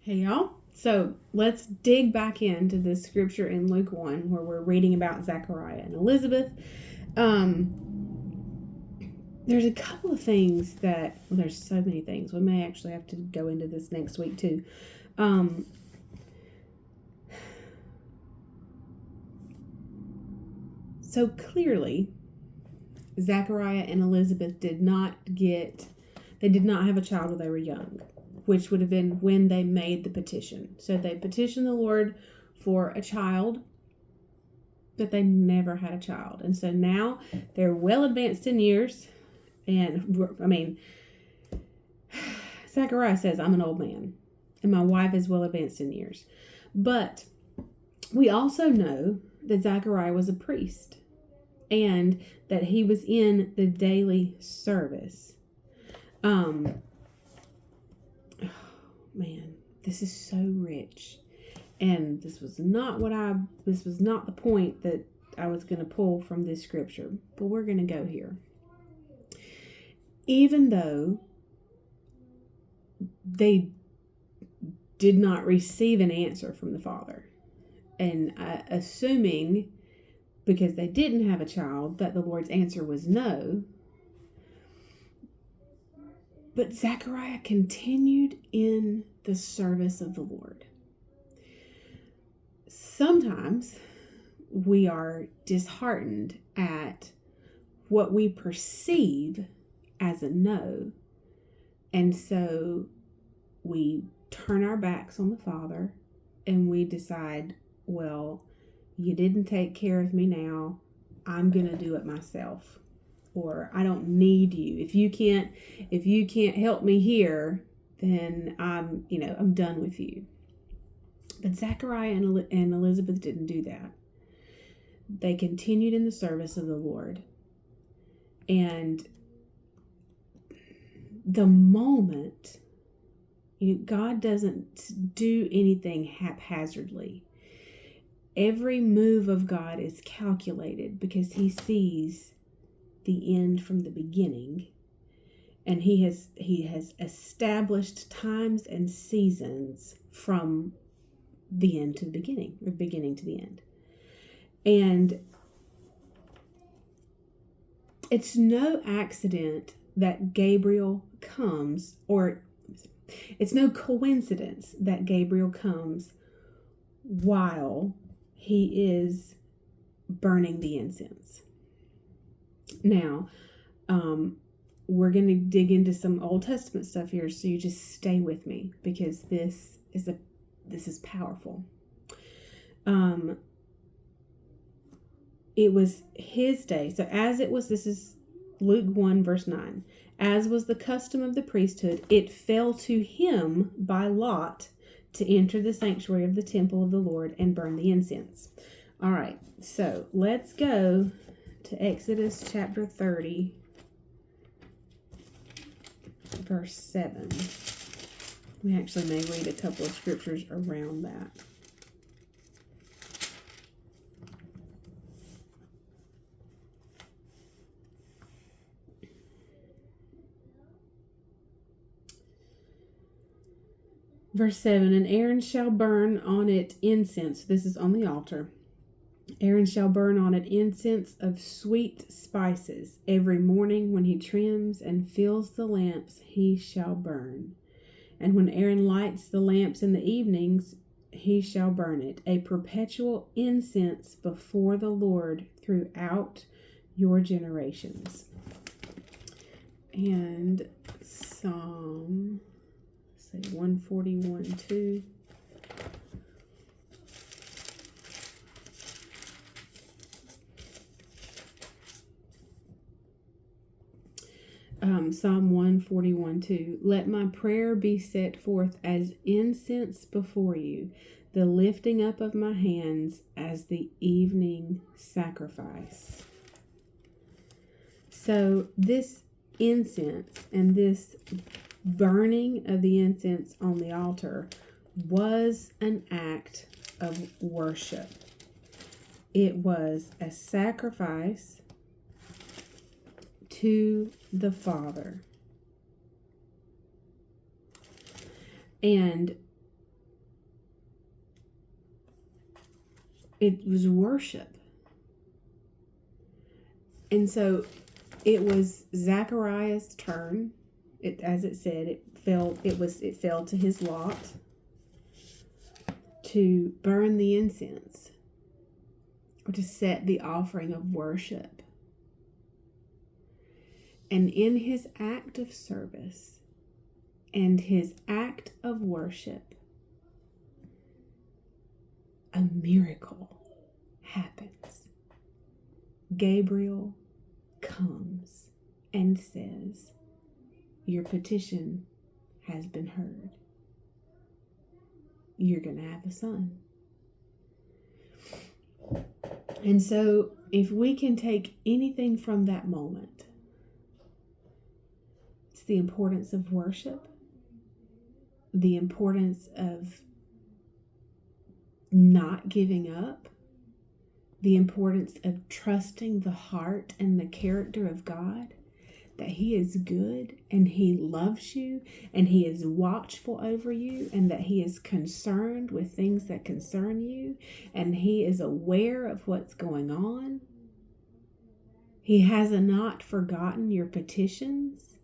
Hey, y'all. So let's dig back into this scripture in Luke 1 where we're reading about Zachariah and Elizabeth. There's a couple of things there's so many things. We may actually have to go into this next week too. So clearly, Zachariah and Elizabeth did not have a child when they were young, which would have been when they made the petition. So they petitioned the Lord for a child, but they never had a child. And so now they're well advanced in years. And Zachariah says, I'm an old man, and my wife is well advanced in years. But we also know that Zachariah was a priest and that he was in the daily service. Oh, man, this is so rich. And this was not the point that I was going to pull from this scripture, but we're going to go here. Even though they did not receive an answer from the Father, and assuming because they didn't have a child that the Lord's answer was no, but Zechariah continued in the service of the Lord. Sometimes we are disheartened at what we perceive as a no, and so we turn our backs on the Father and we decide, well, you didn't take care of me now, I'm going to do it myself. Or I don't need you. If you can't help me here, then I'm done with you. But Zechariah and Elizabeth didn't do that. They continued in the service of the Lord. And the moment, God doesn't do anything haphazardly. Every move of God is calculated because he sees the end from the beginning, and he has established times and seasons from the end to the beginning, or beginning to the end. And it's no accident that Gabriel comes, or it's no coincidence that Gabriel comes while he is burning the incense. Now, we're going to dig into some Old Testament stuff here, so you just stay with me because this is powerful. It was his day. So this is Luke 1 verse 9. As was the custom of the priesthood, it fell to him by lot to enter the sanctuary of the temple of the Lord and burn the incense. All right, so let's go to Exodus chapter 30, verse 7. We actually may read a couple of scriptures around that. Verse 7, and Aaron shall burn on it incense. This is on the altar. Aaron shall burn on it incense of sweet spices. Every morning when he trims and fills the lamps, he shall burn. And when Aaron lights the lamps in the evenings, he shall burn it. A perpetual incense before the Lord throughout your generations. And Psalm 141:2. Psalm 141:2. Let my prayer be set forth as incense before you, the lifting up of my hands as the evening sacrifice. So this incense and this burning of the incense on the altar was an act of worship. It was a sacrifice to the Father. And It was worship. And so it was Zechariah's turn. As it said, it fell to his lot to burn the incense, or to set the offering of worship. And in his act of service and his act of worship, a miracle happens. Gabriel comes and says, your petition has been heard. You're going to have a son. And so if we can take anything from that moment, it's the importance of worship, the importance of not giving up, the importance of trusting the heart and the character of God, that He is good and He loves you and He is watchful over you, and that He is concerned with things that concern you, and He is aware of what's going on. He has not forgotten your petitions.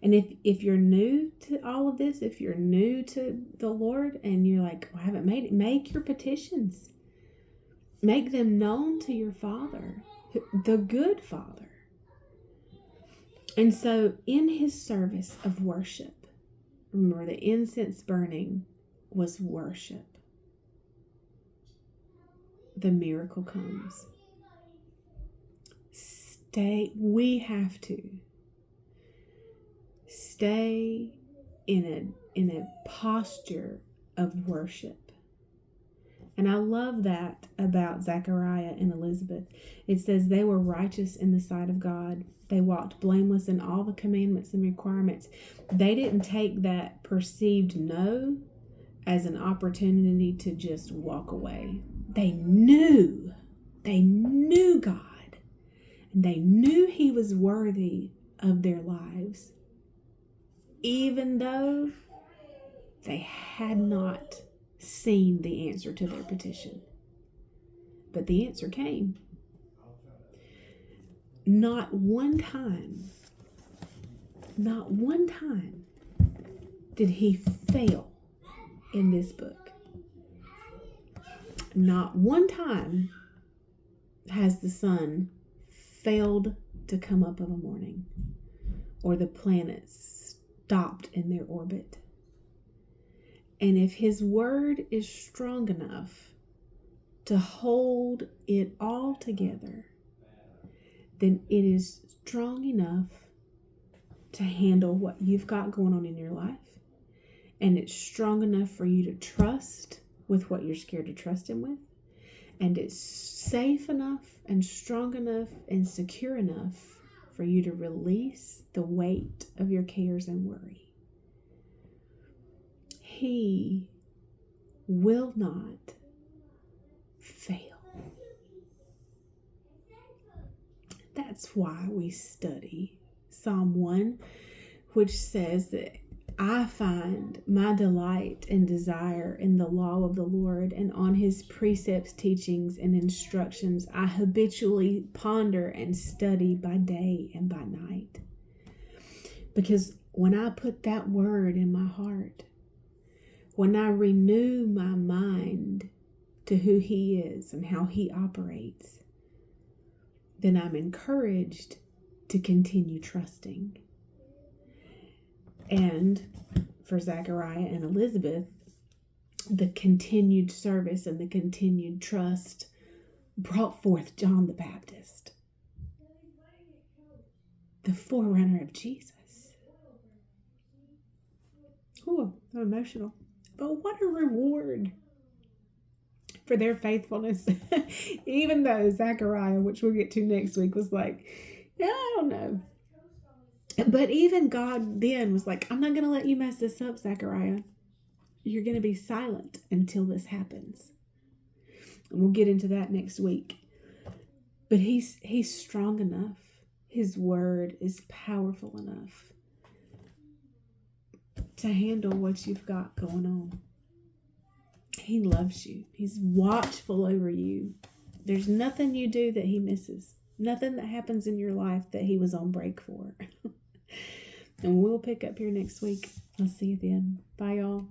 And if you're new to all of this, if you're new to the Lord and you're like, well, I haven't made it, make your petitions. Make them known to your Father, the good Father. And so in His service of worship, remember the incense burning was worship. The miracle comes. We have to stay in a posture of worship. And I love that about Zechariah and Elizabeth. It says they were righteous in the sight of God. They walked blameless in all the commandments and requirements. They didn't take that perceived no as an opportunity to just walk away. They knew God. And they knew He was worthy of their lives, even though they had not seen the answer to their petition. But the answer came. Not one time did He fail in this book. Not one time has the sun failed to come up of a morning, or the planets stopped in their orbit. And if His word is strong enough to hold it all together, then it is strong enough to handle what you've got going on in your life. And it's strong enough for you to trust with what you're scared to trust Him with. And it's safe enough and strong enough and secure enough for you to release the weight of your cares and worry. He will not fail. That's why we study Psalm 1, which says that I find my delight and desire in the law of the Lord, and on His precepts, teachings, and instructions I habitually ponder and study by day and by night. Because when I put that word in my heart, when I renew my mind to who He is and how He operates, then I'm encouraged to continue trusting. And for Zechariah and Elizabeth, the continued service and the continued trust brought forth John the Baptist, the forerunner of Jesus. Oh, I'm emotional. But what a reward for their faithfulness. Even though Zechariah, which we'll get to next week, was like, yeah, I don't know. But even God then was like, I'm not going to let you mess this up, Zechariah. You're going to be silent until this happens. And we'll get into that next week. But he's strong enough. His word is powerful enough to handle what you've got going on. He loves you. He's watchful over you. There's nothing you do that he misses. Nothing that happens in your life that he was on break for. And we'll pick up here next week. I'll see you then. Bye, y'all.